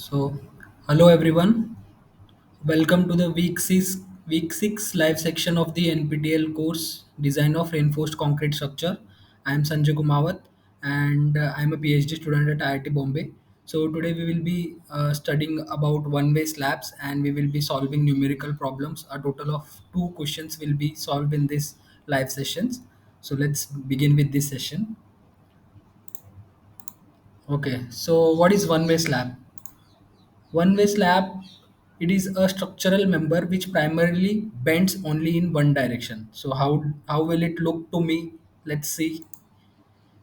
So, hello everyone. Welcome to the week six live section of the NPTEL course Design of Reinforced Concrete Structure. I am Sanjay Kumawat and I am a PhD student at IIT Bombay. So today we will be studying about one-way slabs and we will be solving numerical problems. A total of two questions will be solved in this live sessions. So let's begin with this session. Okay. So what is one-way slab? One-way slab, it is a structural member which primarily bends only in one direction. So how will it look to me? Let's see.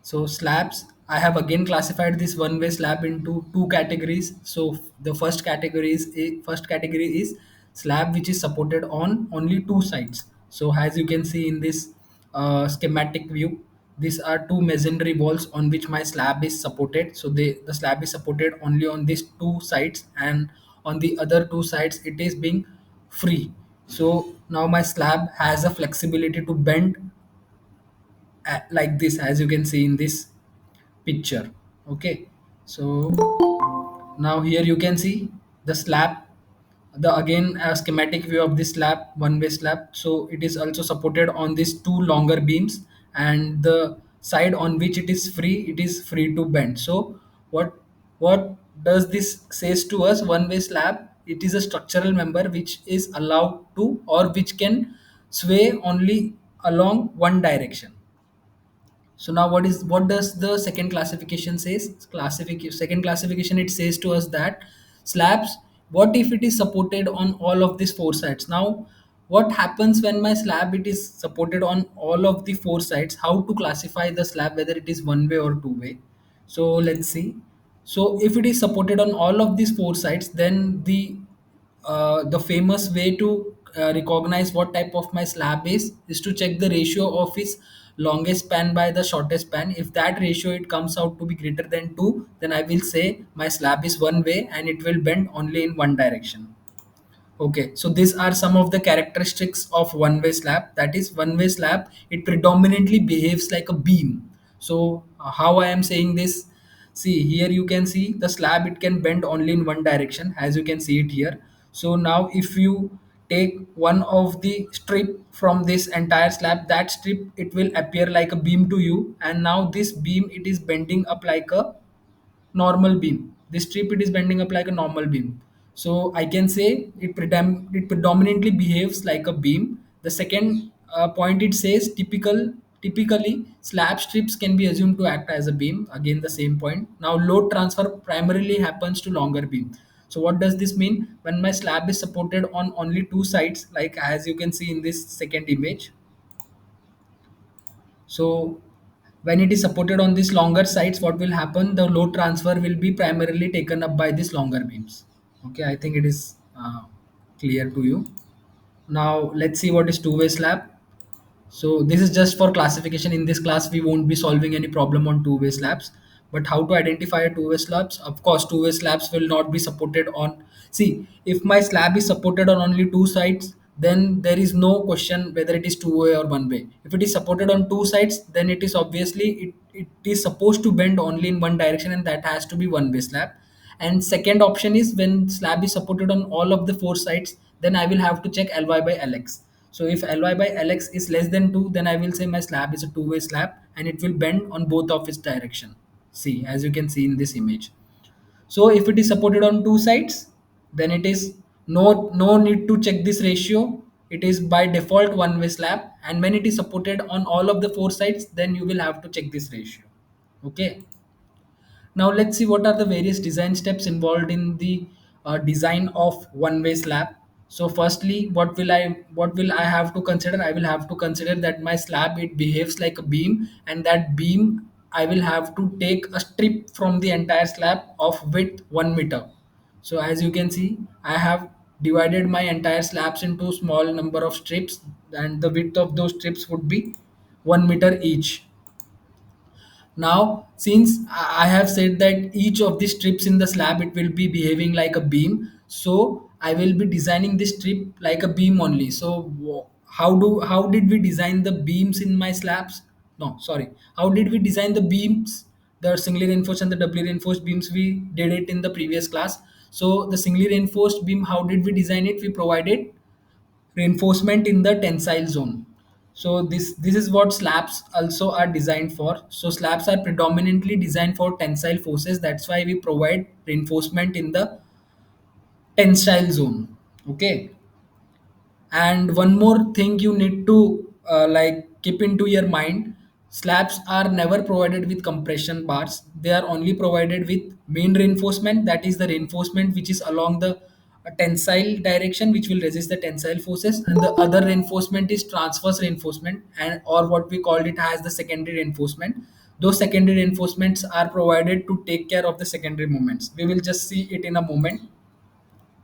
So slabs, I have again classified this one-way slab into two categories. So the first category is slab which is supported on only two sides. So as you can see in this schematic view, these are two masonry walls on which my slab is supported. So the slab is supported only on these two sides, and on the other two sides it is being free. So now my slab has a flexibility to bend like this, as you can see in this picture. Okay, so now here you can see the slab, the again a schematic view of this slab, one way slab. So it is also supported on these two longer beams, and the side on which it is free to bend. So what does this says to us? One way slab, it is a structural member which is allowed to, or which can sway only along one direction. So now what does the second classification says? Second classification, it says to us that slabs, what if it is supported on all of these four sides? Now what happens when my slab it is supported on all of the four sides? How to classify the slab, whether it is one way or two way? So let's see. So if it is supported on all of these four sides, then the famous way to recognize what type of my slab is to check the ratio of its longest span by the shortest span. If that ratio it comes out to be greater than 2, then I will say my slab is one way and it will bend only in one direction. Okay, so these are some of the characteristics of one-way slab. That is, one-way slab, it predominantly behaves like a beam. So, how I am saying this? See, here you can see the slab, it can bend only in one direction, as you can see it here. So now if you take one of the strip from this entire slab, that strip, it will appear like a beam to you. And now this beam, it is bending up like a normal beam. This strip, it is bending up like a normal beam. So I can say it predominantly behaves like a beam. The second point, it says typically slab strips can be assumed to act as a beam. Again the same point. Now load transfer primarily happens to longer beam. So what does this mean? When my slab is supported on only two sides, like as you can see in this second image, so when it is supported on these longer sides, what will happen? The load transfer will be primarily taken up by these longer beams. Okay, I think it is clear to you. Now let's see what is two-way slab. So this is just for classification. In this class, we won't be solving any problem on two-way slabs. But how to identify a two-way slabs? Of course, two-way slabs will not be supported on. See, if my slab is supported on only two sides, then there is no question whether it is two-way or one-way. If it is supported on two sides, then it is obviously it is supposed to bend only in one direction, and that has to be one-way slab. And second option is when slab is supported on all of the four sides, then I will have to check Ly by Lx. So if Ly by Lx is less than 2, then I will say my slab is a two-way slab and it will bend on both of its direction. See, as you can see in this image. So if it is supported on two sides, then it is no need to check this ratio. It is by default one-way slab, and when it is supported on all of the four sides, then you will have to check this ratio. Okay. Now let's see what are the various design steps involved in the design of one-way slab. So firstly, what will I have to consider? I will have to consider that my slab it behaves like a beam, and that beam I will have to take a strip from the entire slab of width 1 meter. So as you can see, I have divided my entire slabs into small number of strips, and the width of those strips would be 1 meter each. Now, since I have said that each of the strips in the slab it will be behaving like a beam, so I will be designing this strip like a beam only. So how did we design the beams in my slabs? No, sorry. How did we design the beams? The singly reinforced and the doubly reinforced beams, we did it in the previous class. So the singly reinforced beam, how did we design it? We provided reinforcement in the tensile zone. So this is what slabs also are designed for. So slabs are predominantly designed for tensile forces. That's why we provide reinforcement in the tensile zone. Okay. And one more thing you need to like keep into your mind: slabs are never provided with compression bars. They are only provided with main reinforcement, that is the reinforcement which is along the tensile direction, which will resist the tensile forces, and the other reinforcement is transverse reinforcement, and or what we called it as the secondary reinforcement. Those secondary reinforcements are provided to take care of the secondary moments. We will just see it in a moment.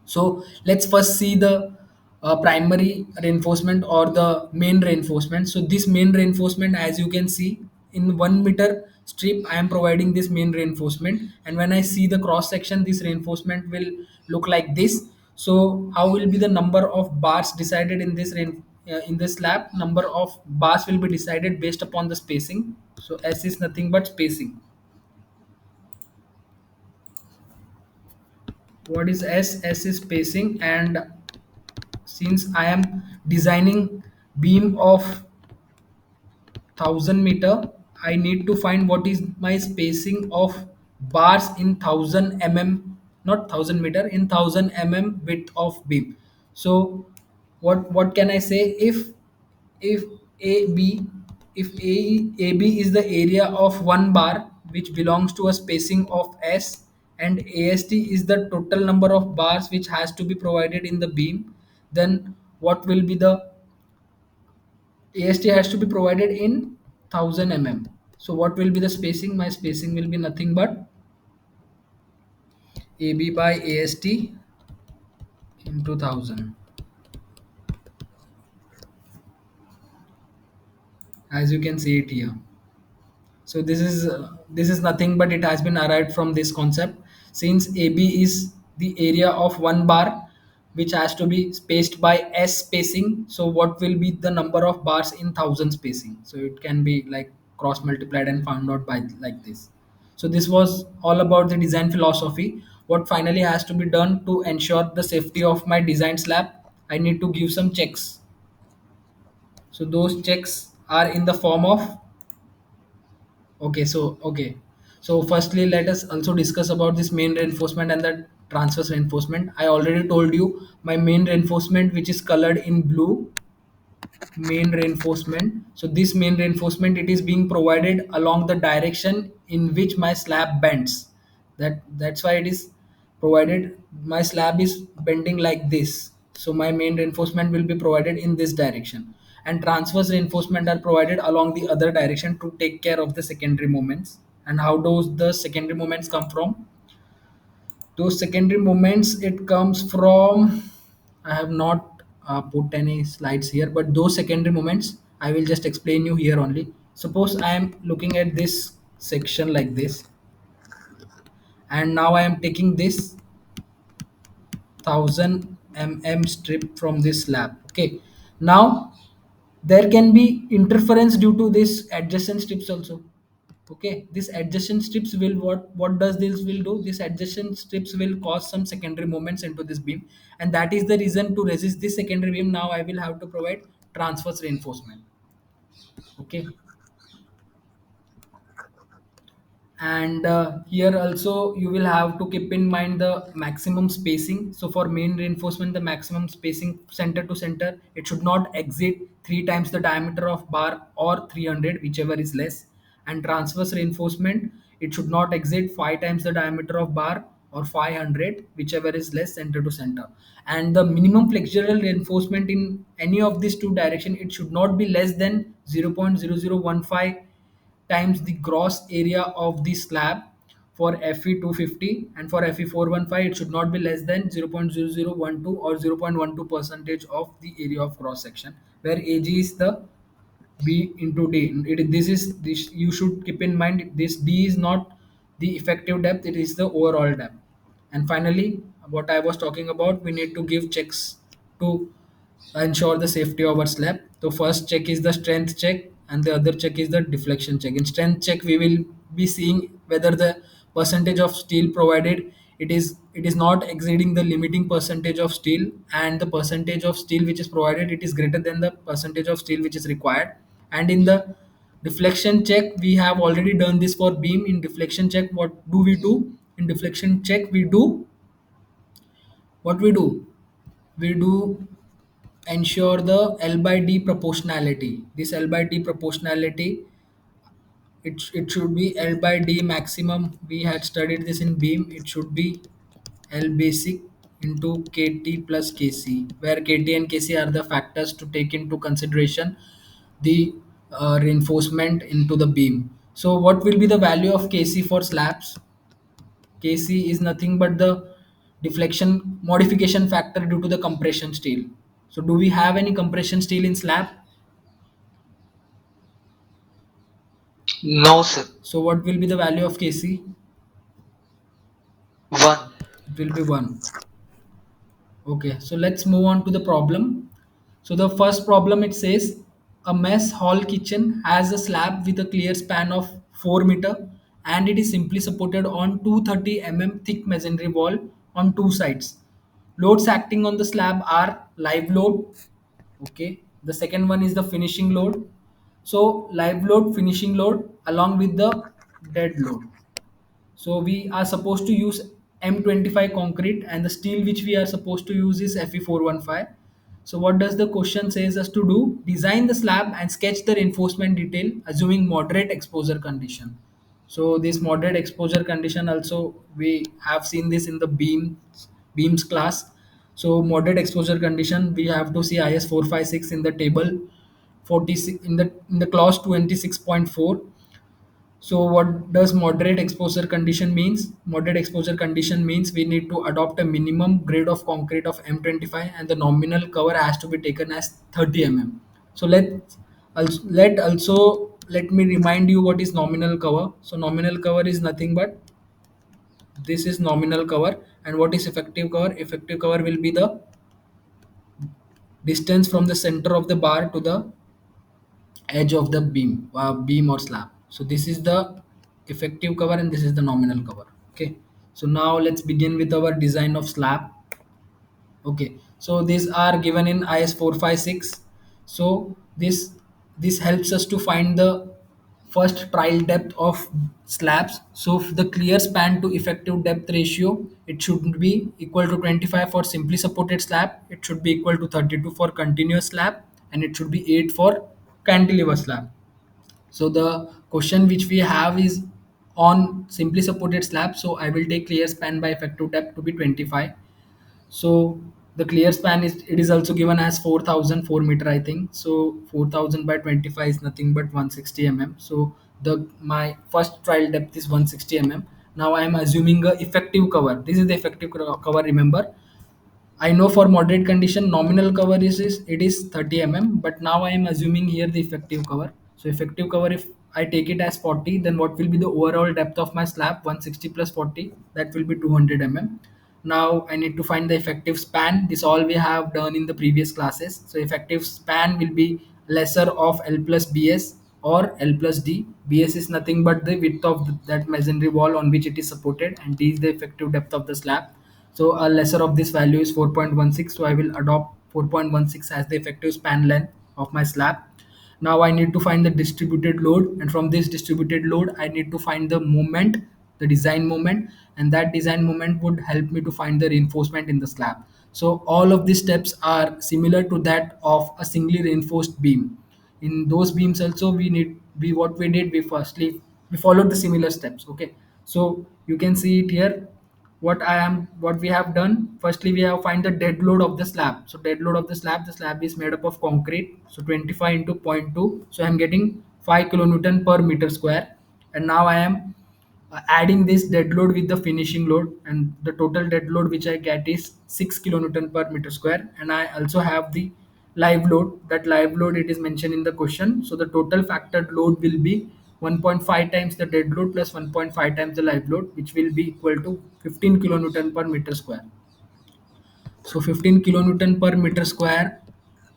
So let's first see the primary reinforcement or the main reinforcement. So this main reinforcement, as you can see, in 1 meter strip, I am providing this main reinforcement. And when I see the cross section, this reinforcement will look like this. So how will be the number of bars decided in in this slab? Number of bars will be decided based upon the spacing. So S is nothing but spacing. What is S? S is spacing, and since I am designing beam of 1000 meter, I need to find what is my spacing of bars in 1000 mm, not 1000 meter, in 1000 mm width of beam. So what can I say? If AB, if AB is the area of one bar which belongs to a spacing of S, and AST is the total number of bars which has to be provided in the beam, then what will be the AST has to be provided in 1000 mm. So what will be the spacing? My spacing will be nothing but AB by AST into 1000, as you can see it here. So this is nothing but it has been arrived from this concept. Since AB is the area of one bar which has to be spaced by S spacing, so what will be the number of bars in 1000 spacing? So it can be like cross multiplied and found out by like this. So this was all about the design philosophy. What finally has to be done to ensure the safety of my design slab? I need to give some checks. So those checks are in the form of, okay. So firstly, let us also discuss about this main reinforcement and the transverse reinforcement. I already told you my main reinforcement, which is colored in blue, main reinforcement. So this main reinforcement, it is being provided along the direction in which my slab bends. That's why it is provided. My slab is bending like this. So my main reinforcement will be provided in this direction. And transverse reinforcement are provided along the other direction to take care of the secondary moments. And how does the secondary moments come from? Those secondary moments, it comes from, I have not put any slides here, but those secondary moments I will just explain you here only. Suppose I am looking at this section like this, and now I am taking this 1000 mm strip from this slab. Okay, now there can be interference due to this adjacent strips also. Okay, this adjacent strips will, what does this will do? This adjacent strips will cause some secondary moments into this beam, and that is the reason, to resist this secondary beam, now I will have to provide transverse reinforcement. Okay, and here also you will have to keep in mind the maximum spacing. So for main reinforcement, the maximum spacing center to center, it should not exceed 3 times the diameter of bar or 300, whichever is less. And transverse reinforcement, it should not exceed 5 times the diameter of bar or 500, whichever is less, center to center. And the minimum flexural reinforcement in any of these two direction, it should not be less than 0.0015 times the gross area of the slab for Fe 250, and for Fe 415 it should not be less than 0.0012 or 0.12 percentage of the area of cross section, where Ag is the B into D. This you should keep in mind, this D is not the effective depth, it is the overall depth. And finally, what I was talking about, we need to give checks to ensure the safety of our slab. So first check is the strength check, and the other check is the deflection check. In strength check, we will be seeing whether the percentage of steel provided it is not exceeding the limiting percentage of steel, and the percentage of steel which is provided, it is greater than the percentage of steel which is required. And in the deflection check, we have already done this for beam. In deflection check, what do we do? In deflection check, we do what we do ensure the L by D proportionality. This L by D proportionality, it should be L by D maximum. We had studied this in beam. It should be L basic into KT plus KC, where KT and KC are the factors to take into consideration the reinforcement into the beam. So what will be the value of KC for slabs? KC is nothing but the deflection modification factor due to the compression steel. So do we have any compression steel in slab? No, sir. So what will be the value of KC? 1. It will be 1. Okay, so let's move on to the problem. So the first problem, it says a mess hall kitchen has a slab with a clear span of 4 meter, and it is simply supported on 230 mm thick masonry wall on two sides. Loads acting on the slab are live load. Okay, the second one is the finishing load. So live load, finishing load along with the dead load. So we are supposed to use M25 concrete, and the steel which we are supposed to use is Fe415. So what does the question says us to do? Design the slab and sketch the reinforcement detail assuming moderate exposure condition. So this moderate exposure condition also we have seen this in the beams class. So moderate exposure condition, we have to see IS 456 in the table 46 in the clause 26.4. So what does moderate exposure condition means? Moderate exposure condition means we need to adopt a minimum grade of concrete of M25, and the nominal cover has to be taken as 30 mm. So let me remind you what is nominal cover. So nominal cover is nothing but this is nominal cover, and what is effective cover? Effective cover will be the distance from the center of the bar to the edge of the beam or slab. So this is the effective cover and this is the nominal cover. Okay, so now let's begin with our design of slab. Okay, so these are given in IS 456. So this helps us to find the first trial depth of slabs. So the clear span to effective depth ratio, it should be equal to 25 for simply supported slab, it should be equal to 32 for continuous slab, and it should be 8 for cantilever slab. So the question which we have is on simply supported slab. So I will take clear span by effective depth to be 25. So the clear span is, it is also given as 4004 meter, I think. So 4000 by 25 is nothing but 160 mm. So the my first trial depth is 160 mm. Now I am assuming a effective cover. This is the effective cover, remember. I know for moderate condition nominal cover is it is 30 mm, but now I am assuming here the effective cover. So effective cover, if I take it as 40, then what will be the overall depth of my slab? 160 plus 40, that will be 200 mm. Now I need to find the effective span. This all we have done in the previous classes. So effective span will be lesser of L plus BS or L plus D. BS is nothing but the width of that masonry wall on which it is supported, and D is the effective depth of the slab. So a lesser of this value is 4.16. So I will adopt 4.16 as the effective span length of my slab. Now I need to find the distributed load, and from this distributed load, I need to find the moment, the design moment, and that design moment would help me to find the reinforcement in the slab. So all of these steps are similar to that of a singly reinforced beam. In those beams also, we what we did, we followed the similar steps. Okay, so you can see it here. What we have done, firstly we have find the dead load of the slab. So dead load of the slab is made up of concrete, so 25 into zero point 0.2, so I'm getting 5 kilonewton per meter square. And now I am adding this dead load with the finishing load, and the total dead load which I get is 6 kilonewton per meter square. And I also have the live load. That live load, it is mentioned in the question. So the total factored load will be 1.5 times the dead load plus 1.5 times the live load, which will be equal to 15 kilonewton per meter square. So 15 kilonewton per meter square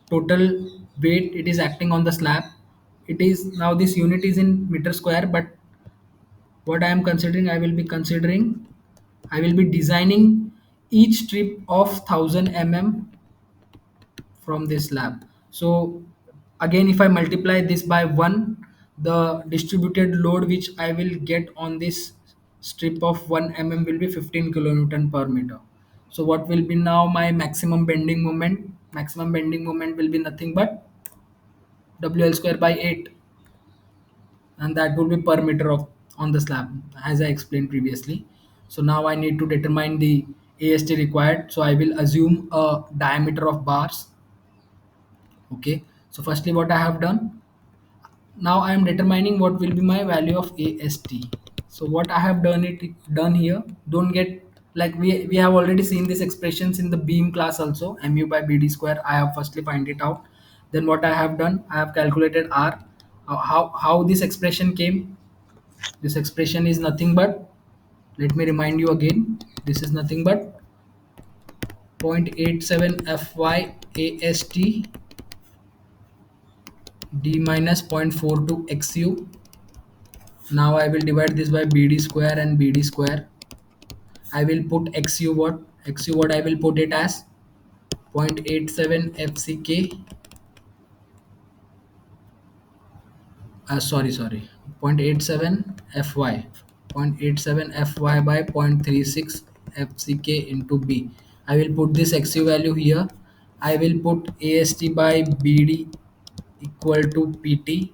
total weight it is acting on the slab. It is now, this unit is in meter square, but what I am considering, I will be designing each strip of 1000 mm from this slab. So again, if I multiply this by 1, the distributed load which I will get on this strip of 1 mm will be 15 kilonewton per meter. So what will be now my maximum bending moment? Maximum bending moment will be nothing but WL square by 8, and that will be per meter of on the slab, as I explained previously. So now I need to determine the AST required. So I will assume a diameter of bars. Okay. So firstly, what I have done, now I am determining what will be my value of AST. So what I have done here, don't get like we have already seen these expressions in the beam class also, mu by bd square. I have firstly find it out. Then what I have done, I have calculated R. How this expression came? This expression is nothing but, let me remind you again, this is nothing but 0.87 Fy AST d minus 0.42 XU. Now I will divide this by BD square and BD square. I will put XU what? XU what I will put it as 0.87 FCK. Sorry. 0.87 FY. 0.87 FY by 0.36 FCK into B. I will put this XU value here. I will put AST by BD equal to PT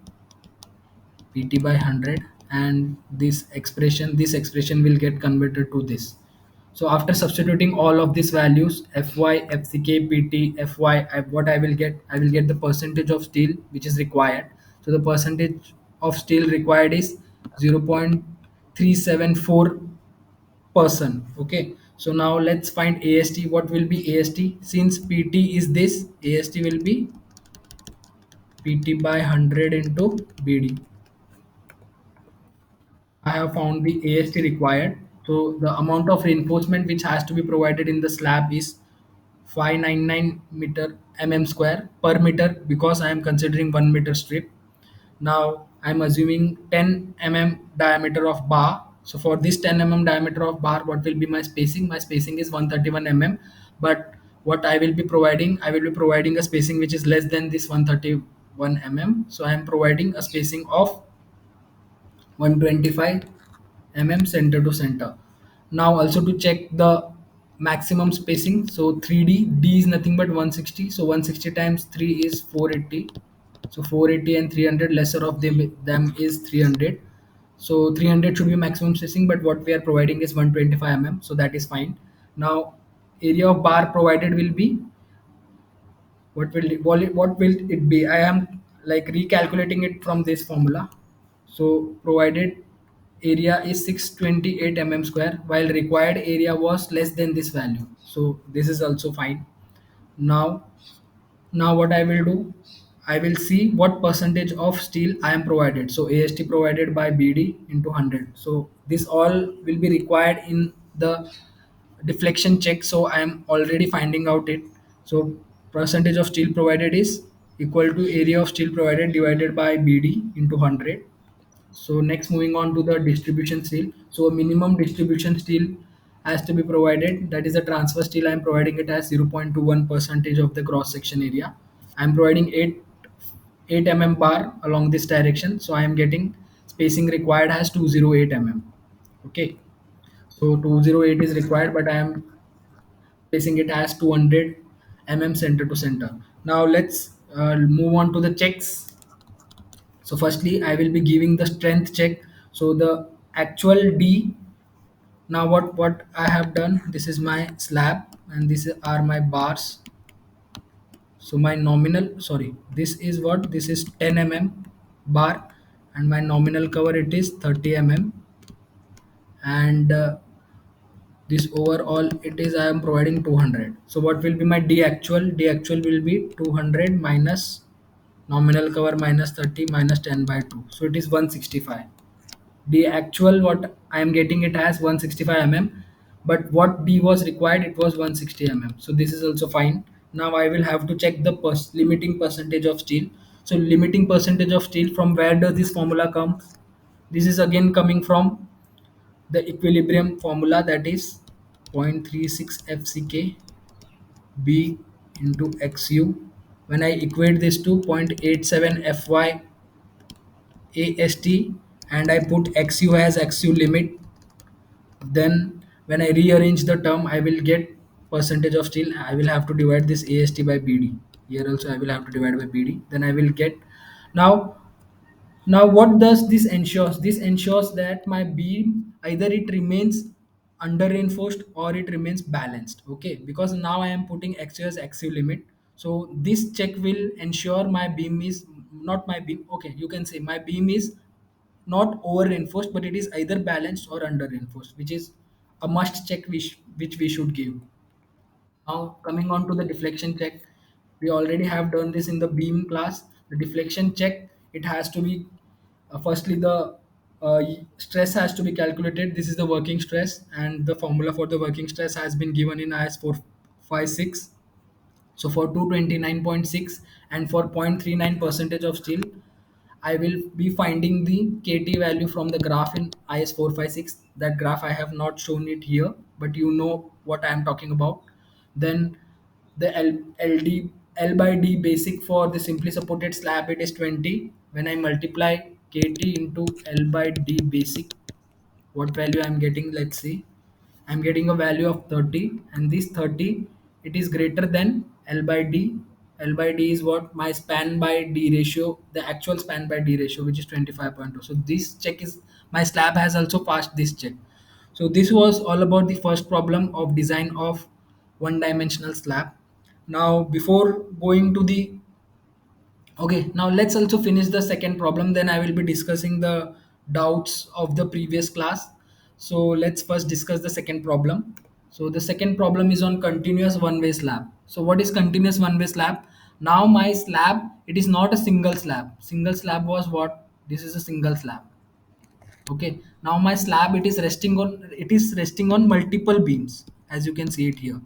by 100, and this expression will get converted to this. So after substituting all of these values, Fy, FCK, PT, Fy, what I will get the percentage of steel which is required. So the percentage of steel required is 0.374 percent. Okay, so now let's find AST. What will be AST? Since PT is this, AST will be PT by 100 into BD. I have found the AST required. So the amount of reinforcement which has to be provided in the slab is 599 meter square per meter, because I am considering 1 meter strip. Now I am assuming 10 diameter of bar. So for this 10 diameter of bar, what will be my spacing? My spacing is 131 but what I will be providing a spacing which is less than this 131 So I am providing a spacing of 125 center to center. Now also to check the maximum spacing, so 3D D is nothing but 160. So 160 times 3 is 480. So 480 and 300, lesser of them is 300. So 300 should be maximum spacing, but what we are providing is 125 so that is fine. Now area of bar provided will be, what will it be? I am like recalculating it from this formula. So provided area is 628 square, while required area was less than this value. So this is also fine. Now, what I will do, I will see what percentage of steel I am provided. So AST provided by BD into 100. So this all will be required in the deflection check. So I am already finding out it. So percentage of steel provided is equal to area of steel provided divided by BD into 100. So next, moving on to the distribution steel. So a minimum distribution steel has to be provided. That is a transfer steel. I am providing it as 0.21 percentage of the cross section area. I am providing 8 bar along this direction. So I am getting spacing required as 208 Okay. So 208 is required, but I am placing it as 200 center to center. Now let's move on to the checks. So firstly, I will be giving the strength check. So the actual D. Now what I have done, this is my slab and these are my bars. So my nominal, sorry, this is 10 bar, and my nominal cover it is 30 and this overall it is I am providing 200. So what will be my D actual? D actual will be 200 minus nominal cover minus 30 minus 10 by 2. So it is 165. The actual what I am getting it as 165 but what D was required, it was 160 So this is also fine. Now I will have to check the limiting percentage of steel. So limiting percentage of steel, from where does this formula come? This is again coming from the equilibrium formula, that is 0.36 FCK B into XU. When I equate this to 0.87 FY AST and I put XU as XU limit, then when I rearrange the term, I will get percentage of steel. I will have to divide this AST by BD. Here also I will have to divide by BD. Then I will get now. Now what does this ensures? This ensures that my beam either it remains under reinforced or it remains balanced. Okay, because now I am putting XU as XU limit. So this check will ensure my beam is not my beam. Okay, you can say my beam is not over reinforced, but it is either balanced or under reinforced, which is a must check which we should give. Now coming on to the deflection check, we already have done this in the beam class. The deflection check, it has to be firstly the stress has to be calculated. This is the working stress, and the formula for the working stress has been given in IS 456. So for 229.6 and for 0.39 percentage of steel, I will be finding the KT value from the graph in IS 456. That graph I have not shown it here, but you know what I am talking about. Then the LD L by D basic for the simply supported slab, it is 20. When I multiply KT into L by D basic, what value I'm getting? Let's see. I'm getting a value of 30, and this 30, it is greater than L by D. L by D is what? My span by D ratio, the actual span by D ratio, which is 25.2. So this check is, my slab has also passed this check. So this was all about the first problem of design of one dimensional slab. Now before going to the, okay, now let's also finish the second problem. Then I will be discussing the doubts of the previous class. So let's first discuss the second problem. So the second problem is on continuous one-way slab. So what is continuous one-way slab? Now my slab, it is not a single slab. Single slab was what? This is a single slab. Okay, now my slab, it is resting on multiple beams, as you can see it here.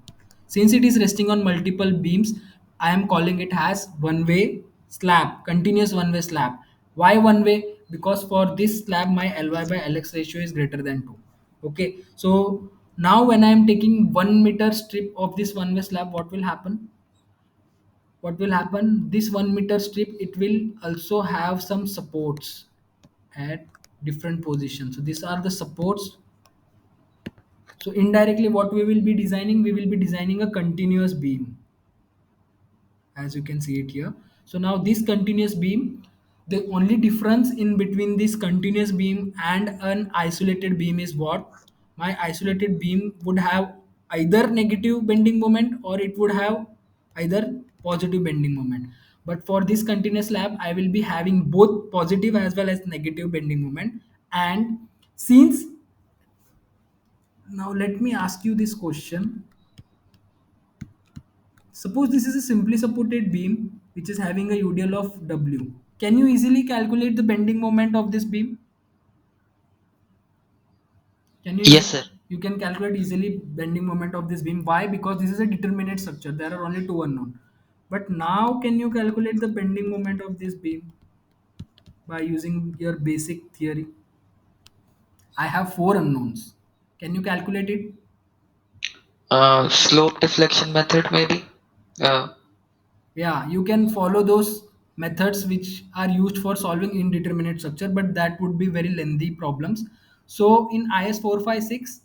Since it is resting on multiple beams, I am calling it as one way slab, continuous one way slab. Why one way? Because for this slab my Ly by Lx ratio is greater than 2. Okay, so now when I am taking 1 meter strip of this one way slab, what will happen, this 1 meter strip, it will also have some supports at different positions. So these are the supports. So indirectly what we will be designing a continuous beam, as you can see it here. So now this continuous beam, the only difference in between this continuous beam and an isolated beam is what? My isolated beam would have either negative bending moment or it would have either positive bending moment. But for this continuous slab, I will be having both positive as well as negative bending moment. And since, now let me ask you this question. Suppose this is a simply supported beam which is having a UDL of W. Can you easily calculate the bending moment of this beam? Can you Yes, sir. you can calculate easily bending moment of this beam. Why? Because this is a determinate structure. There are only two unknown. But now can you calculate the bending moment of this beam by using your basic theory? I have four unknowns. Can you calculate it? Slope deflection method, maybe. Uh, Yeah, you can follow those methods which are used for solving indeterminate structure, but that would be very lengthy problems. So in IS 456,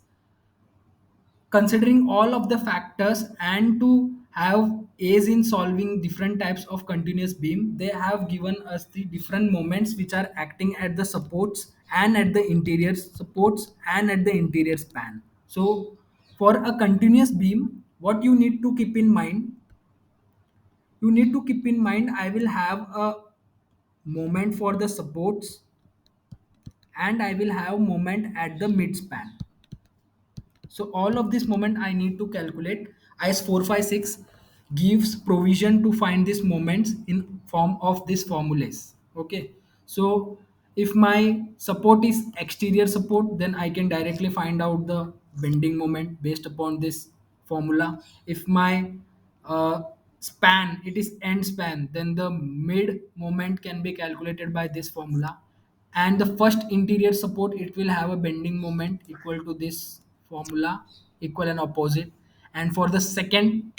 considering all of the factors and to have A's in solving different types of continuous beam, they have given us the different moments which are acting at the supports and at the interior supports and at the interior span. So for a continuous beam, what you need to keep in mind, I will have a moment for the supports and I will have moment at the midspan. So all of this moment I need to calculate. IS 456 gives provision to find these moments in form of these formulas. Okay, so if my support is exterior support, then I can directly find out the bending moment based upon this formula. If my span, it is end span, then the mid moment can be calculated by this formula. And the first interior support, it will have a bending moment equal to this formula. equal and opposite. And for the second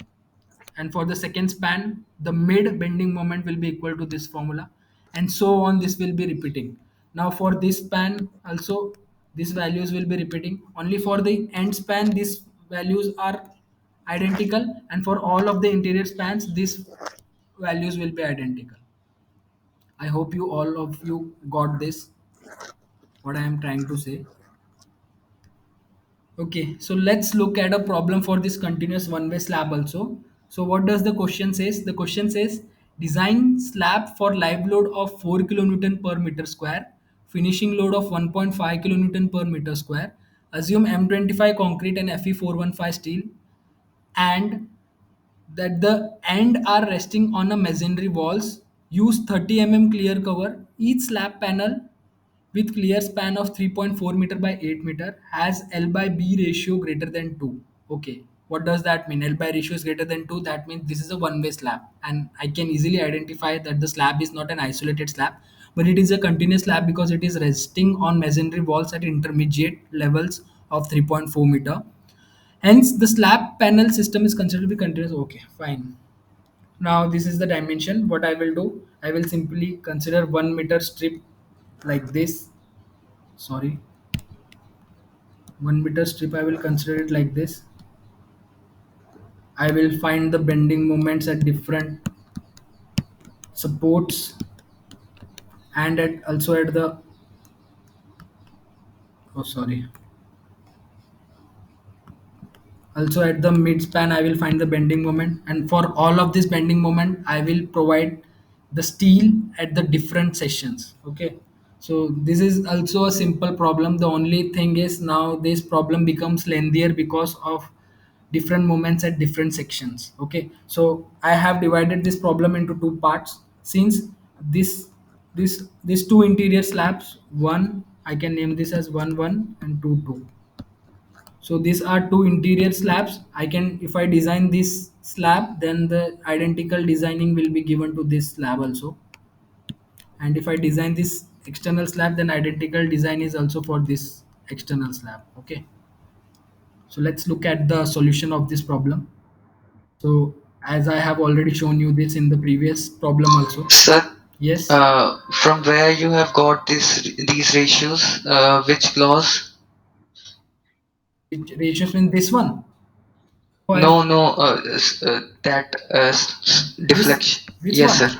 span, the mid bending moment will be equal to this formula, and so on. This will be repeating. Now for this span also, these values will be repeating. Only for the end span, these values are identical, and for all of the interior spans, these values will be identical. I hope you all of you got this, what I am trying to say. Okay, so let's look at a problem for this continuous one-way slab also. So what does the question says? The question says design slab for live load of 4 kilonewton per meter square, finishing load of 1.5 kilonewton per meter square. Assume M25 concrete and Fe415 steel, and that the end are resting on a masonry walls. Use 30 clear cover. Each slab panel with clear span of 3.4 meter by 8 meter has L by B ratio greater than 2. Okay, what does that mean? L by ratio is greater than 2. That means this is a one-way slab, and I can easily identify that the slab is not an isolated slab, but it is a continuous slab because it is resting on masonry walls at intermediate levels of 3.4 meter. Hence, the slab panel system is considered to be continuous. Okay, fine. Now this is the dimension. What I will do, I will simply consider 1 meter strip like this. Sorry, 1 meter strip. I will consider it like this. I will find the bending moments at different supports, and at also at the, oh sorry, also at the mid span I will find the bending moment, and for all of this bending moment I will provide the steel at the different sections. Okay, so this is also a simple problem. The only thing is now this problem becomes lengthier because of different moments at different sections. Okay, so I have divided this problem into two parts. Since these two interior slabs, one I can name this as 1 1 and 2 2. So these are two interior slabs. I can, if I design this slab, then the identical designing will be given to this slab also. And if I design this external slab, then identical design is also for this external slab. Okay. So let's look at the solution of this problem. So as I have already shown you this in the previous problem also. Sir, Yes. from where you have got these ratios? Which clause? Which ratios mean this one? Oh, No, I've, no, that this deflection. which Yes, one? sir.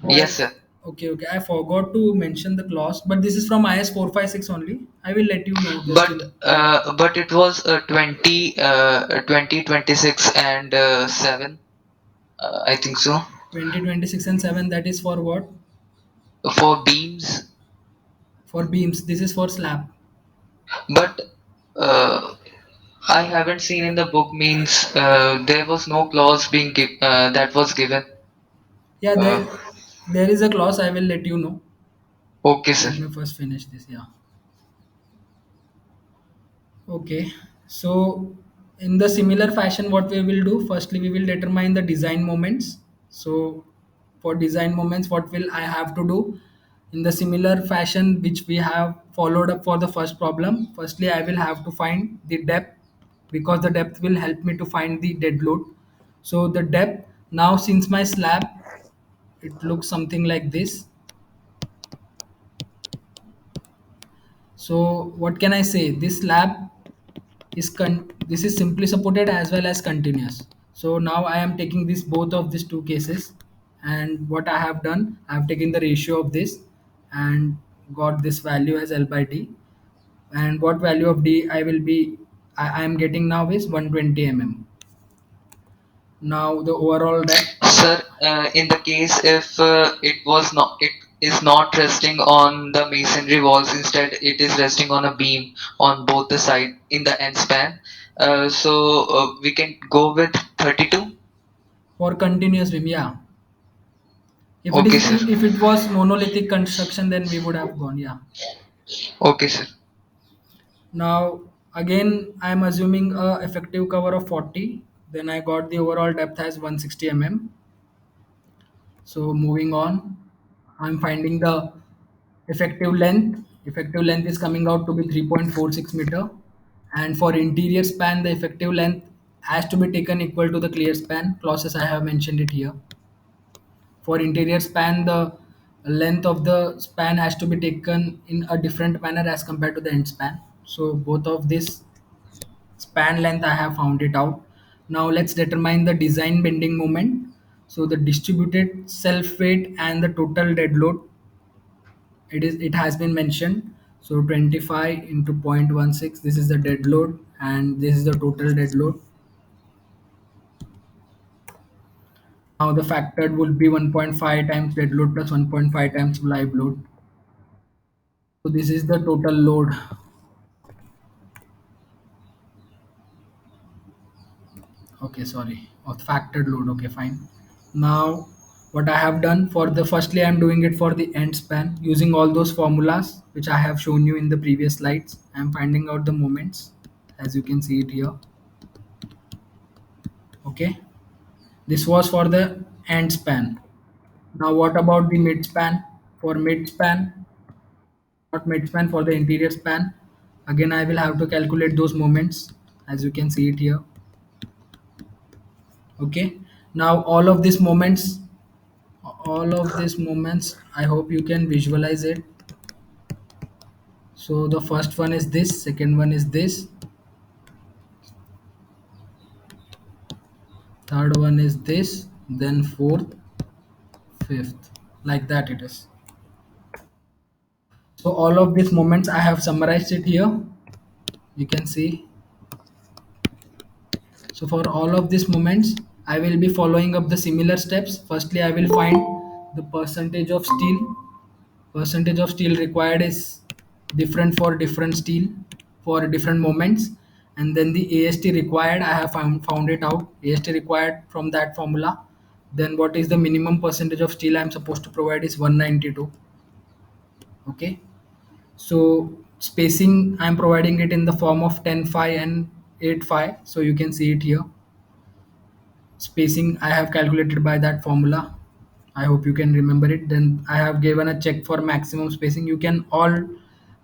Oh, Yes, sir. okay, okay. I forgot to mention the clause, but this is from IS 456 only. I will let you know just in But it was 20, 26, and 7. I think so. 2026 and 7. That is for what? For beams. For beams. This is for slab. But uh, I haven't seen in the book means there was no clause that was given. Yeah, Uh, there is a clause. I will let you know. okay, sir. Let me first finish this. Yeah. Okay, so in the similar fashion, what we will do, firstly, we will determine the design moments. So for design moments, what will I have to do? In the similar fashion which we have followed up for the first problem, firstly, I will have to find the depth, because the depth will help me to find the dead load. So the depth, now since my slab, it looks something like this. So what can I say? This slab this is simply supported as well as continuous. So now I am taking this both of these two cases, and what I have done, I have taken the ratio of this and got this value as L by D, and what value of D I am getting now is 120 now the overall depth. Sir, in the case if it is not resting on the masonry walls, instead it is resting on a beam on both the side in the end span. So we can go with 32. For continuous beam, yeah. Okay, sir. If it was monolithic construction, then we would have gone, yeah. Okay, sir. Now again I am assuming a effective cover of 40. Then I got the overall depth as 160 So moving on, I'm finding the effective length. Effective length is coming out to be 3.46 meter, And for interior span, the effective length has to be taken equal to the clear span. Clauses I have mentioned it here. For interior span, the length of the span has to be taken in a different manner as compared to the end span. So both of this span length I have found it out. Now let's determine the design bending moment. So the distributed self weight and the total dead load, it has been mentioned. So 25 into 0.16, this is the dead load and this is the total dead load. Now the factored will be 1.5 times dead load plus 1.5 times live load. So this is the total load. Okay, sorry. Or factored load. Okay, fine. Now what I have done for the firstly I'm doing it for the end span using all those formulas which I have shown you in the previous slides. I'm finding out the moments as you can see it here. Okay. This was for the end span. Now what about the mid span? For mid span, not mid span, for the interior span, again I will have to calculate those moments as you can see it here. Okay. Now all of these moments I hope you can visualize it. So the first one is this, second one is this, third one is this, then fourth, fifth, like that it is. So all of these moments I have summarized it here, you can see. So for all of these moments, I will be following up the similar steps. Firstly, I will find the percentage of steel. Percentage of steel required is different for different steel for different moments. And then the AST required, I have found it out. AST required from that formula. Then what is the minimum percentage of steel I am supposed to provide is 192. Okay. So spacing I am providing it in the form of 10 phi and 8 phi. So you can see it here. Spacing I have calculated by that formula. I hope you can remember it. Then I have given a check for maximum spacing. You can all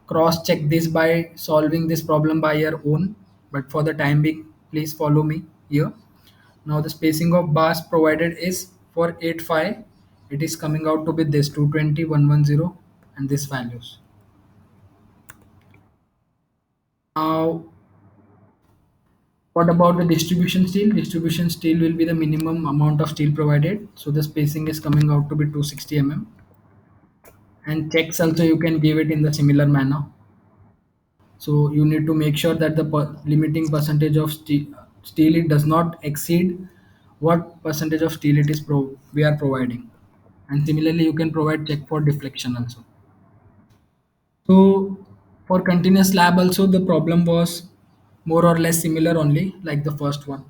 cross check this by solving this problem by your own, but for the time being please follow me here. Now the spacing of bars provided is for 8 phi, it is coming out to be this 220 110 and this values. Now what about the distribution steel? Distribution steel will be the minimum amount of steel provided. So the spacing is coming out to be 260 mm. And checks also you can give it in the similar manner. So you need to make sure that the limiting percentage of steel it does not exceed what percentage of steel it is we are providing. And similarly, you can provide check for deflection also. So for continuous slab also the problem was more or less similar only like the first one.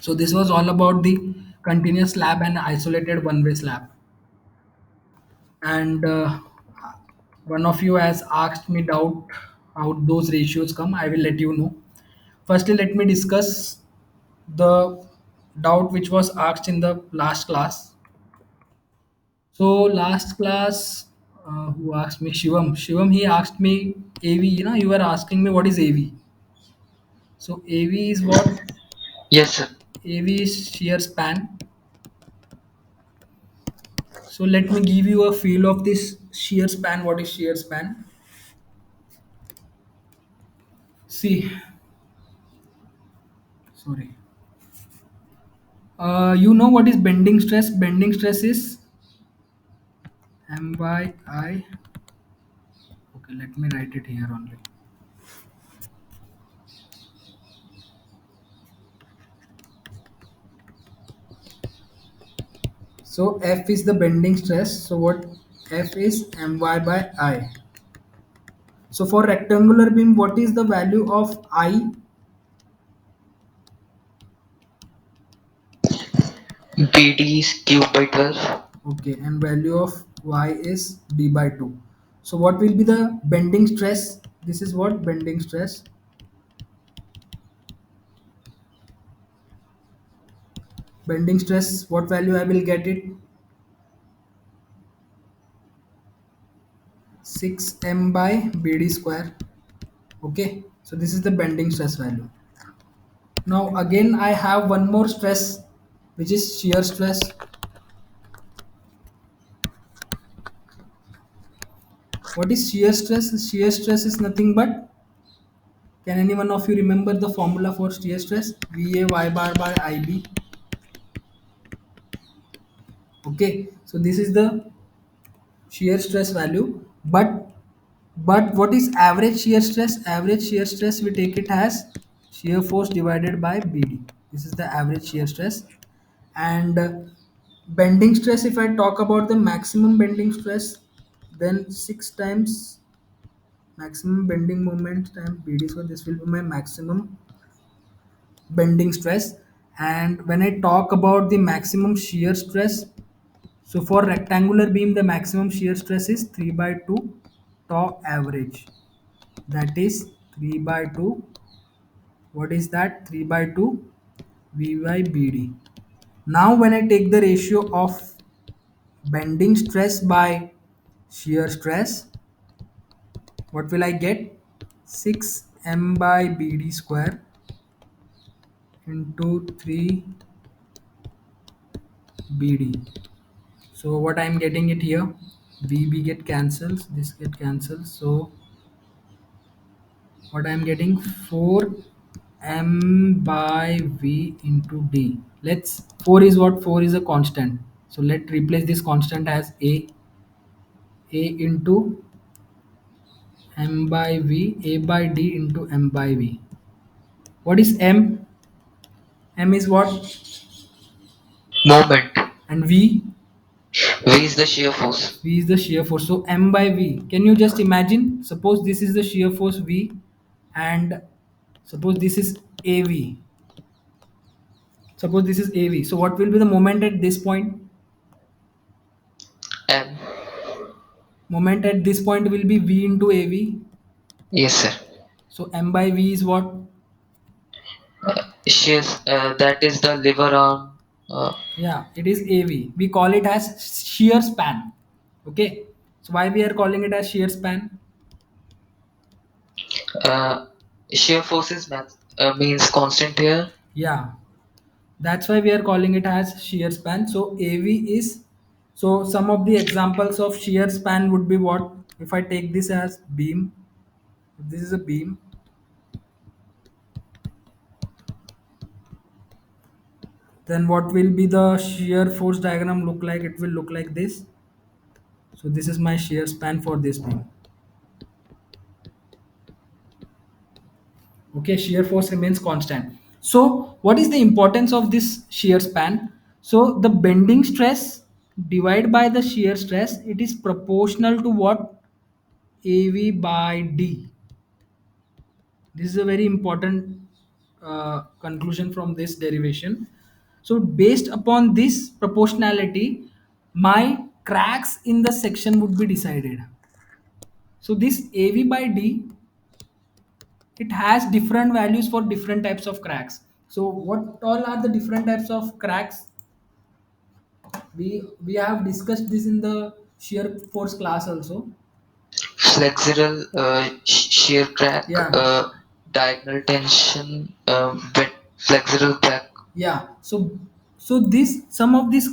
So this was all about the continuous slab and isolated one-way slab. And one of you has asked me doubt how those ratios come. I will let you know. Firstly, let me discuss the doubt which was asked in the last class. So last class, who asked me? Shivam. Shivam, he asked me AV. You were asking me what is AV. So AV is what? Yes, sir. AV is shear span. So let me give you a feel of this shear span. What is shear span? See, sorry. You know what is bending stress? Bending stress is M by I. Okay, let me write it here only. So F is the bending stress. So what F is My by I. So for rectangular beam, what is the value of I? BD is cube by 12. Okay, and value of Y is D by 2. So what will be the bending stress? This is what bending stress. Bending stress, what value I will get it? 6M by BD square. Okay. So this is the bending stress value. Now again I have one more stress, which is shear stress. What is shear stress? Shear stress is nothing but, can anyone of you remember the formula for shear stress? VA y bar by IB. Okay, so this is the shear stress value. But what is average shear stress? Average shear stress, we take it as shear force divided by BD. This is the average shear stress. And bending stress, if I talk about the maximum bending stress, then 6 times maximum bending moment times BD. So this will be my maximum bending stress. And when I talk about the maximum shear stress, so for rectangular beam, the maximum shear stress is 3 by 2 tau average. That is 3 by 2. What is that? 3 by 2 V by BD. Now when I take the ratio of bending stress by shear stress, what will I get? 6 m by BD square into 3 BD. So what I am getting it here, VB get cancels, this get cancels. So what I am getting, 4 m by V into D. Let's, 4 is what? 4 is a constant. So let replace this constant as A into m by V, A by D into m by V. What is M? M is what? Moment. And V? V is the shear force. V is the shear force. So M by V. Can you just imagine? Suppose this is the shear force V, and suppose this is AV. Suppose this is AV. So what will be the moment at this point? M. Moment at this point will be V into AV. Yes, sir. So M by V is what? Shear. That is the lever arm. Yeah, it is AV. We call it as shear span. Okay. So why we are calling it as shear span? Uh, Shear force is means constant here. Yeah, that's why we are calling it as shear span. So AV is, so some of the examples of shear span would be what? If I take this as beam, if this is a beam, then what will be the shear force diagram look like? It will look like this. So this is my shear span for this beam. Okay, shear force remains constant. So what is the importance of this shear span? So the bending stress divided by the shear stress, it is proportional to what? AV by D. This is a very important conclusion from this derivation. So based upon this proportionality, my cracks in the section would be decided. So this AV by D, it has different values for different types of cracks. So what all are the different types of cracks? We have discussed this in the shear force class also. Flexural shear crack. Yeah, Diagonal tension. Flexural crack. yeah. So this, some of this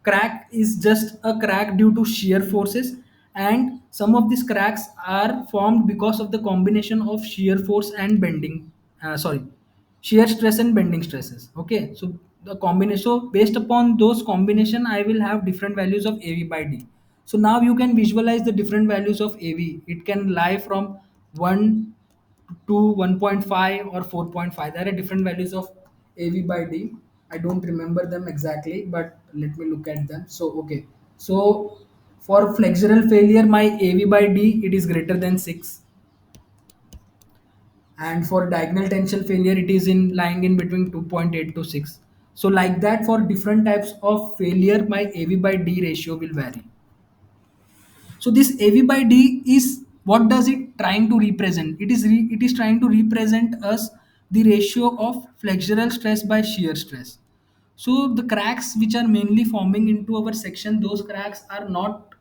crack is just a crack due to shear forces, and some of these cracks are formed because of the combination of shear force and bending. Sorry, shear stress and bending stresses. Okay, so the combination. So based upon those combination, I will have different values of AV by D. So now you can visualize the different values of AV. It can lie from 1 to 1.5 or 4.5. There are different values of AV by D. I don't remember them exactly, but let me look at them. So okay, so for flexural failure, my AV by D, it is greater than 6, and for diagonal tensile failure, it is in lying in between 2.8 to 6. So like that, for different types of failure, my AV by D ratio will vary. So this AV by D is, what does it trying to represent? It is trying to represent us the ratio of flexural stress by shear stress. So the cracks which are mainly forming into our section, those cracks are not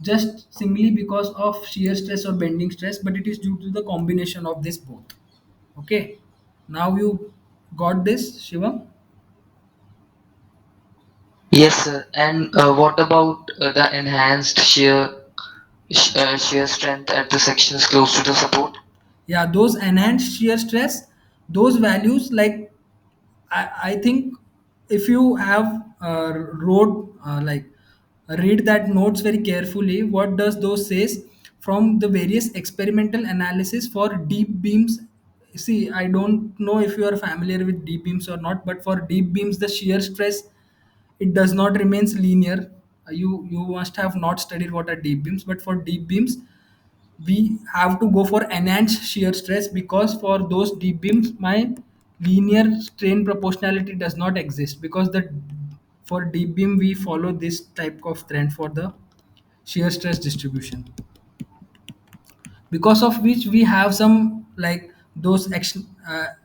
just singly because of shear stress or bending stress, but it is due to the combination of this both. Okay, now you got this, Shivam? Yes, sir. And what about the enhanced shear strength at the sections close to the support? Yeah, those enhanced shear stress, those values, like I think if you have wrote read that notes very carefully, what does those says from the various experimental analysis for deep beams. See, I don't know if you are familiar with deep beams or not, but for deep beams, the shear stress, it does not remains linear. You must have not studied what are deep beams, but for deep beams we have to go for enhanced shear stress, because for those deep beams my linear strain proportionality does not exist, because the for deep beam we follow this type of trend for the shear stress distribution, because of which we have some like those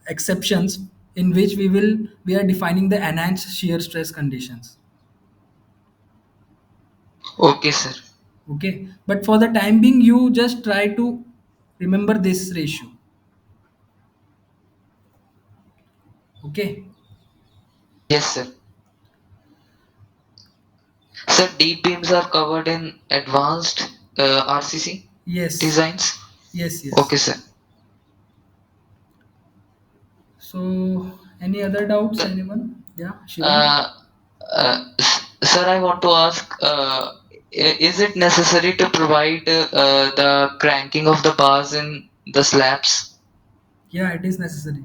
exceptions in which we are defining the enhanced shear stress conditions. Okay, sir. Okay, but for the time being you just try to remember this ratio. Okay. Yes, sir. Sir, deep beams are covered in advanced RCC Yes. designs. Yes, Okay, yes. sir. So, any other doubts, anyone? Yeah, Shivam? Uh, Sir, I want to ask, is it necessary to provide the cranking of the bars in the slabs? Yeah, it is necessary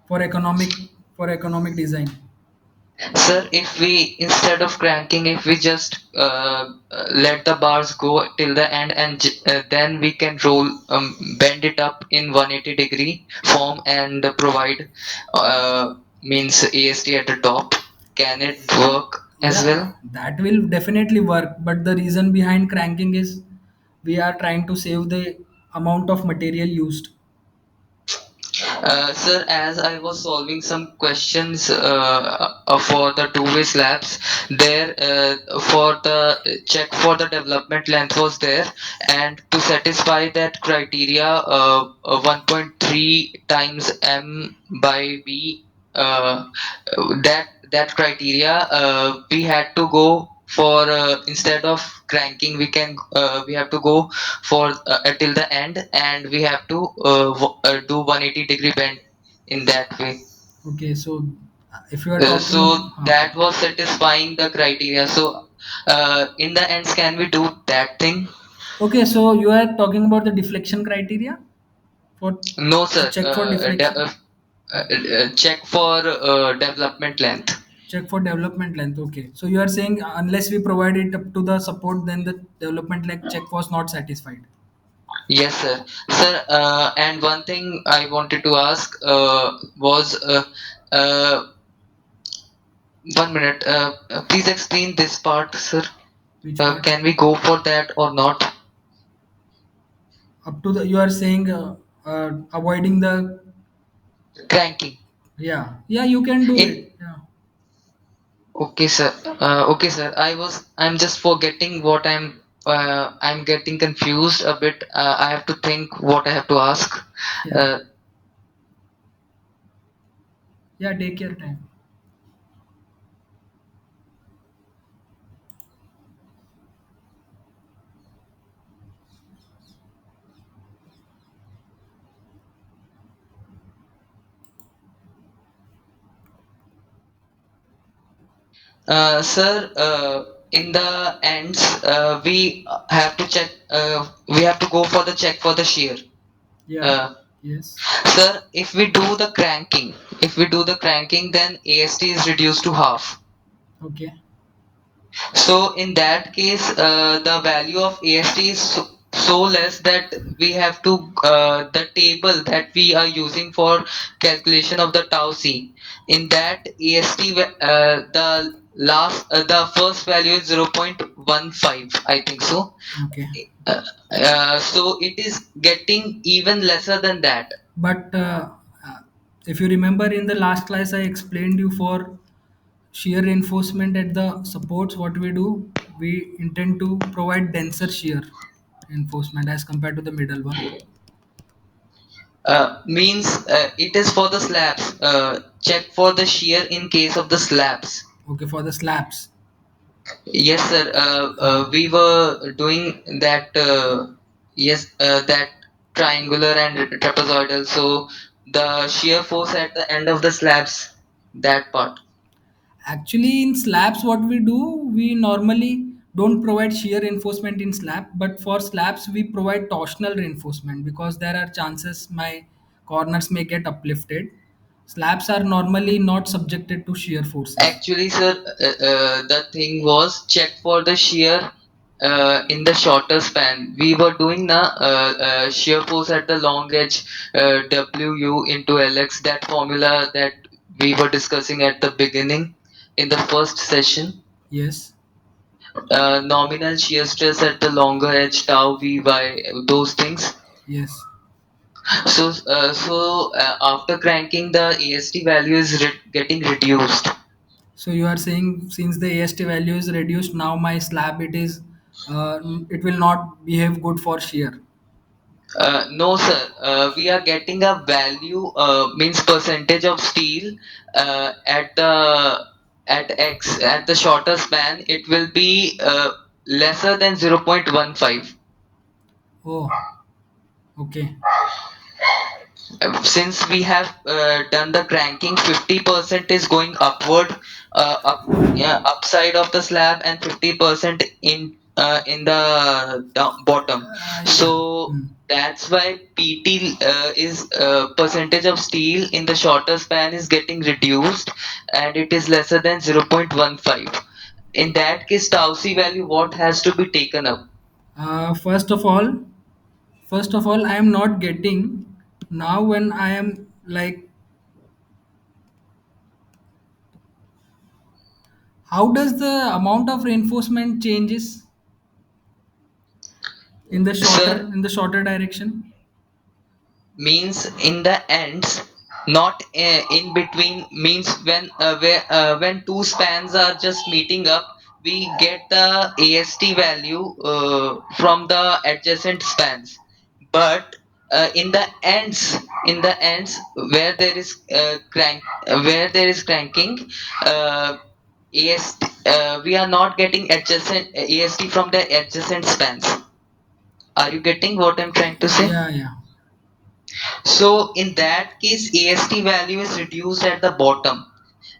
for economic design. Sir, if we instead of cranking, if we just let the bars go till the end and then we can bend it up in 180-degree form and provide means AST at the top. Can it work as Yeah, well? that will definitely work. But the reason behind cranking is we are trying to save the amount of material used. Sir, as I was solving some questions for the two-way slabs, there for the check for the development length was there, and to satisfy that criteria, 1.3 times m by b, that criteria, we had to go for instead of cranking, we have to go for till the end, and we have to do 180-degree bend in that way. Okay, so if you are talking So about, that was satisfying the criteria. So in the ends, can we do that thing? okay, so you are talking about the deflection criteria for No, to sir. check for deflection. Check for development length. Check for development length. Okay. So you are saying unless we provide it up to the support, then the development length check was not satisfied. Yes, sir. Sir, and one thing I wanted to ask was uh, 1 minute. Please explain this part, sir. Which part? Can we go for that or not? Up to the you are saying avoiding the, Cranking. yeah, you can do In it. Yeah. Okay, sir. Okay, sir. I'm just forgetting what I'm getting confused a bit. I have to think what I have to ask. Yeah. Uh, Yeah. Take your time. Sir, in the ends, we have to check. We have to go for the check for the shear. Yeah. Uh, Yes. Sir, if we do the cranking, then AST is reduced to half. Okay. So in that case, the value of AST is so less that we have to the table that we are using for calculation of the tau c. In that AST, the first value is 0.15. I think so. Okay. Uh, so it is getting even lesser than that. But uh, if you remember in the last class, I explained you for shear reinforcement at the supports. What we do, we intend to provide denser shear reinforcement as compared to the middle one. Means it is for the slabs. Check for the shear in case of the slabs. Okay, for the slabs. Yes, sir. Ah, We were doing that. Yes, that triangular and trapezoidal. So the shear force at the end of the slabs, that part. actually, in slabs, what we do, we normally don't provide shear reinforcement in slab, but for slabs, we provide torsional reinforcement because there are chances my corners may get uplifted. Slabs are normally not subjected to shear forces. Actually, sir, the thing was check for the shear in the shorter span. We were doing the shear force at the long edge, WU into LX, that formula that we were discussing at the beginning in the first session. Yes, Nominal shear stress at the longer edge, tau V by those things. yes. So after cranking, the AST value is getting reduced. So you are saying since the AST value is reduced, now my slab it will not behave good for shear. No, sir. We are getting a value, means percentage of steel at X at the shorter span. It will be lesser than 0.15. Oh, okay, Since we have done the cranking, 50% is going upward, yeah, upside of the slab, and 50% in the bottom. yeah. So Hmm. that's why PT is percentage of steel in the shorter span is getting reduced, and it is lesser than 0.15. In that case, tau c value what has to be taken up? Uh, first of all, first of all, I am not getting now when I am like, how does the amount of reinforcement changes Sir, in the shorter direction? means in the ends, not in between. Means when two spans are just meeting up, we get the ast value from the adjacent spans. But in the ends where there is where there is cranking, uh, ast we are not getting adjacent ast from the adjacent spans. Are you getting what I'm trying to say? Yeah, yeah. So in that case, AST value is reduced at the bottom,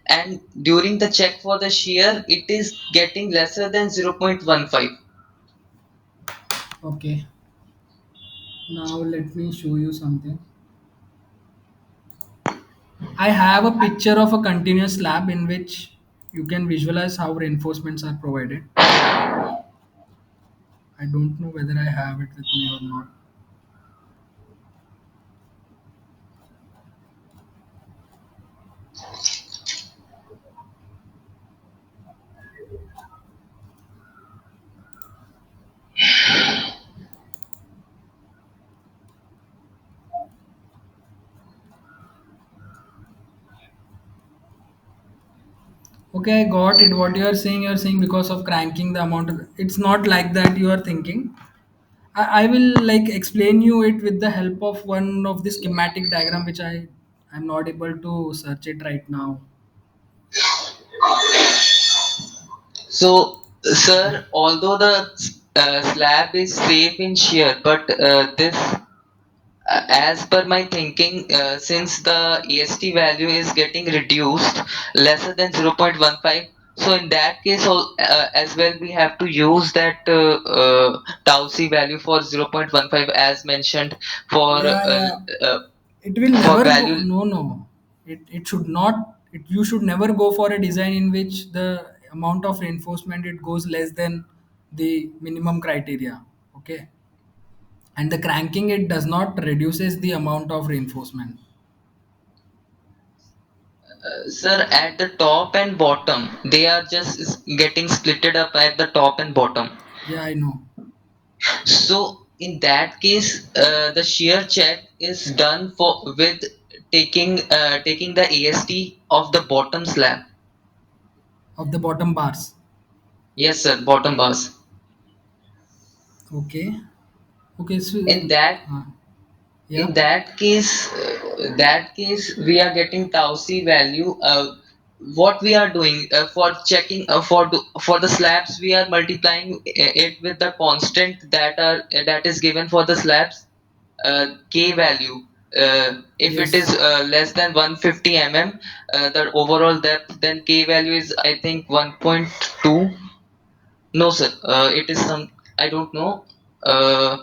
and during the check for the shear, it is getting lesser than 0.15. Okay. Now let me show you something. I have a picture of a continuous slab in which you can visualize how reinforcements are provided. I don't know whether I have it with me or not. Okay, I got it. What you are saying because of cranking the amount of. It's not like that you are thinking. I will like explain you it with the help of one of the schematic diagram which I'm not able to search it right now. So, Okay. sir, although the slab is safe in shear, but this as per my thinking, since the EST value is getting reduced lesser than 0.15, so in that case as well we have to use that tau c value for 0.15 as mentioned for Yeah, yeah. uh, It will for never go. value. No, no. It should not. You should never go for a design in which the amount of reinforcement it goes less than the minimum criteria. Okay. And the cranking it does not reduces the amount of reinforcement. Sir, at the top and bottom, they are just getting splitted up at the top and bottom. Yeah, I know. So in that case, the shear check is done for with taking the AST of the bottom slab. Of the bottom bars. Yes, sir, bottom bars. Okay. Okay. So, In that uh, Yeah. In that case we are getting tau c value. What we are doing for checking for the slabs, we are multiplying it with the constant that is given for the slabs, k value. If it is Yes. less than 150 the overall depth, then k value is I think 1.2. No sir, it is some, I don't know. uh,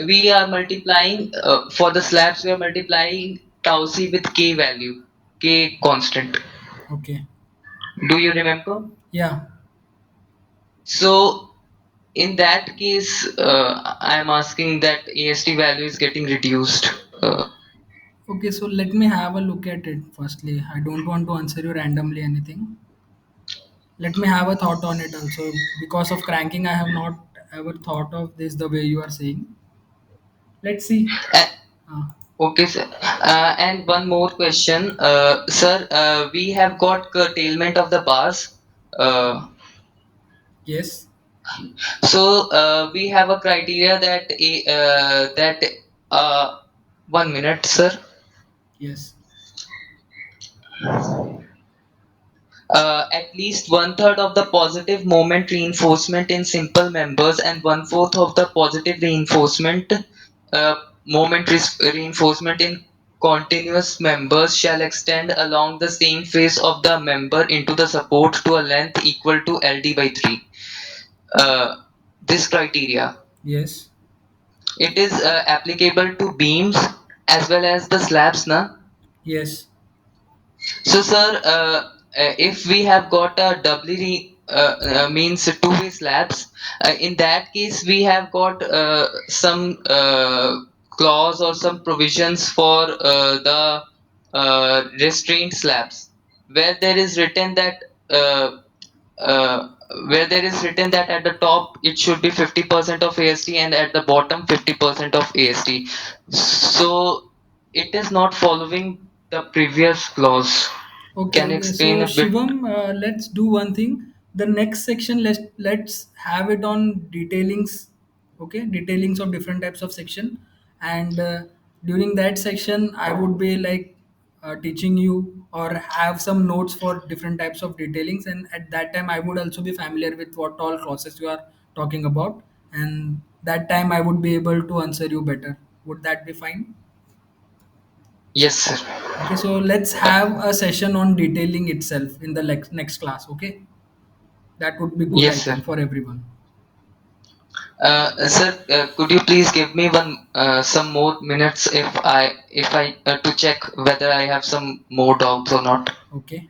we are multiplying for the slabs, we are multiplying tau c with k value, k constant. Okay. Do you remember? Yeah. So in that case, I am asking that ast value is getting reduced. Okay, so let me have a look at it firstly. I don't want to answer you randomly anything. Let me have a thought on it also. Because of cranking, I have not ever thought of this the way you are saying. Let's see. Uh, Uh, okay sir, and one more question, sir. We have got curtailment of the bars. uh, yes. so we have a criteria that uh, 1 minute sir. Yes. At least one third of the positive moment reinforcement in simple members and one fourth of the positive uh, reinforcement in continuous members shall extend along the same face of the member into the support to a length equal to LD by 3. Uh, this criteria, Yes. it is applicable to beams as well as the slabs, na? Yes. So, sir, if we have got a doubly means two-way slabs, in that case we have got some clause or some provisions for the restraint slabs, where there is written that uh, uh, at the top it should be 50% of AST and at the bottom 50% of AST. So it is not following the previous clause. Okay, Can you okay. explain So a bit? Shivam, let's do one thing. The next section, let's have it on detailings. Okay, detailings of different types of section, and during that section, I would be like teaching you or have some notes for different types of detailings, and at that time, I would also be familiar with what all clauses you are talking about, and that time I would be able to answer you better. Would that be fine? Yes, sir. Okay, so let's have a session on detailing itself in the next class. Okay, that would be good, I Yes, sir. think, for everyone. Sir, could you please give me one some more minutes if I to check whether I have some more doubts or not? Okay.